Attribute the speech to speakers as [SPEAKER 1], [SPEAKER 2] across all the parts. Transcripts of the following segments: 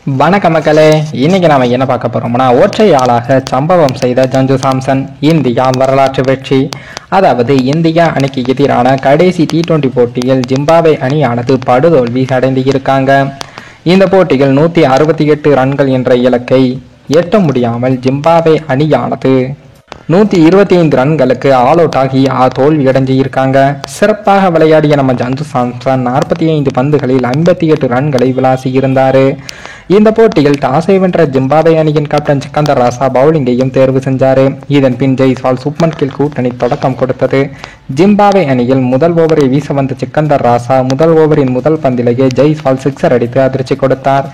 [SPEAKER 1] வணக்க மக்களே, இன்னைக்கு நாம என்ன பார்க்க போறோம்னா, ஒற்றையாளாக சம்பவம் செய்த சஞ்சு சாம்சன் இந்தியா வரலாற்று வெற்றி. அதாவது இந்தியா அணிக்கு எதிரான கடைசி T20 போட்டியில் ஜிம்பாப்வே அணியானது படுதோல்வி அடைந்து இருக்காங்க. இந்த போட்டியில் 168 ரன்கள் என்ற இலக்கை எட்ட முடியாமல் ஜிம்பாப்வே அணியானது 125 ரன்களுக்கு ஆல் அவுட் ஆகி தோல்வி அடைஞ்சு இருக்காங்க. சிறப்பாக விளையாடிய நம்ம சஞ்சு சாம்சன் 45 பந்துகளில் 58 ரன்களை விளாசி இருந்தாரு. இந்த போட்டியில் டாஸை வென்ற ஜிம்பாப்வே அணியின் கேப்டன் சிக்கந்தர் ராசா பவுலிங்கையும் தேர்வு செஞ்சாரு. இதன் பின் ஜெய்ஸ்வால் சுப்மன் கில் கூட்டணி தொடக்கம் கொடுத்தது. ஜிம்பாப்வே அணியில் முதல் ஓவரை வீச வந்த சிக்கந்தர் ராசா முதல் ஓவரின் முதல் பந்திலேயே ஜெய்ஸ்வால் சிக்ஸர் அடித்து அதிர்ச்சி கொடுத்தார்.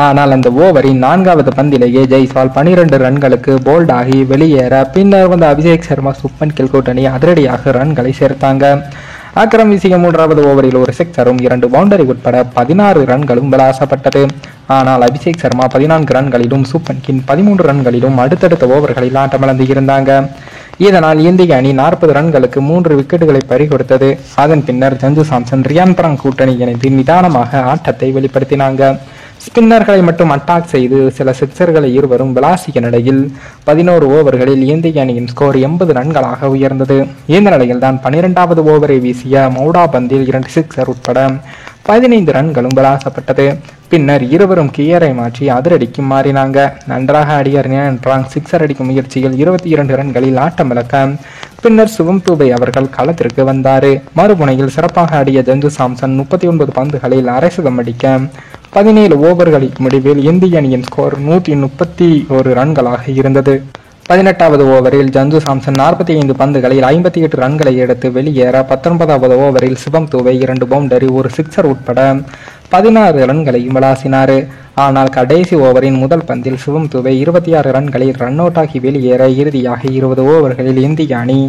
[SPEAKER 1] ஆனால் அந்த ஓவரின் 4வது பந்திலேயே ஜெய்ஸ்வால் 12 ரன்களுக்கு போல்ட் ஆகி வெளியேற பின்னர் வந்த அபிஷேக் சர்மா சுப்மன் கில் கூட்டணி அதிரடியாக ரன்களை சேர்த்தாங்க. அக்ரம் வீசிய 3வது ஓவரில் ஒரு சிக்ஸரும் 2 பவுண்டரி உட்பட 16 ரன்களும் விளாசப்பட்டது. ஆனால் அபிஷேக் சர்மா 14 ரன்களிலும் சுப்மன் கில் 13 ரன்களிலும் அடுத்தடுத்த ஓவர்களில் ஆட்டமிழந்து இருந்தாங்க. இதனால் இந்திய அணி 40 ரன்களுக்கு 3 விக்கெட்டுகளை பறிகொடுத்தது. அதன் பின்னர் சஞ்சு சாம்சன் ரியான் பராங் கூட்டணி இணைந்து நிதானமாக ஆட்டத்தை வெளிப்படுத்தினாங்க. ஸ்பின்னர்களை மட்டும் அட்டாக் செய்து சில சிக்சர்களை இருவரும் விளாசிய நிலையில் 11 ஓவர்களில் இந்திய அணியின் ஸ்கோர் 80 ரன்களாக உயர்ந்தது. இந்த நிலையில் தான் 12வது ஓவரை வீசிய மௌடா பந்தில் 2 சிக்ஸர் உட்பட 15 ரன்களும் விளாசப்பட்டது. பின்னர் இருவரும் கியரை மாற்றி அதிரடிக்கு மாறினாங்க. நன்றாக ஆடிய ரியான் பராங் சிக்ஸர் அடிக்கும் முயற்சியில் 22 ரன்களில் ஆட்டமிழக்க பின்னர் சிவம் தூபே அவர்கள் களத்திற்கு வந்தாரு. மறுமுனையில் சிறப்பாக ஆடிய சஞ்சு சாம்சன் 39 பந்துகளில் அரை சதம் அடிக்க 17 ஓவர்களின் முடிவில் இந்திய அணியின் ஸ்கோர் 131 ரன்களாக இருந்தது. 18வது ஓவரில் சஞ்சு சாம்சன் 45 பந்துகளில் 58 ரன்களை எடுத்து வெளியேற 19வது ஓவரில் சிவம் தூபே 2 பவுண்டரி ஒரு சிக்ஸர் உட்பட 16 ரன்களையும் விளாசினார். ஆனால் கடைசி ஓவரின் முதல் பந்தில் சிவம் தூபே 26 ரன்களில் ரன் அவுட் ஆகி வெளியேற இறுதியாக 20 ஓவர்களில் இந்திய அணி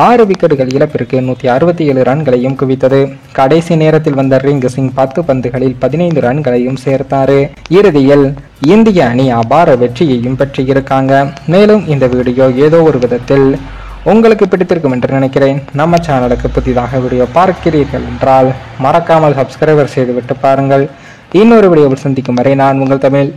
[SPEAKER 1] 6 விக்கெட்டுகள் இழப்பிற்கு 167 ரன்களையும் குவித்தது. கடைசி நேரத்தில் வந்த ரிங்கு சிங் 10 பந்துகளில் 15 ரன்களையும் சேர்த்தாரு. இறுதியில் இந்திய அணி அபார வெற்றியையும் பெற்றிருக்காங்க. மேலும் இந்த வீடியோ ஏதோ ஒரு விதத்தில் உங்களுக்கு பிடித்திருக்கும் என்று நினைக்கிறேன். நம்ம சேனலுக்கு புதிதாக வீடியோ பார்க்கிறீர்கள் என்றால் மறக்காமல் சப்ஸ்கிரைபர் செய்துவிட்டு பாருங்கள். இன்னொரு வீடியோவில் சந்திக்கும் வரை நான் உங்கள் தமிழ்.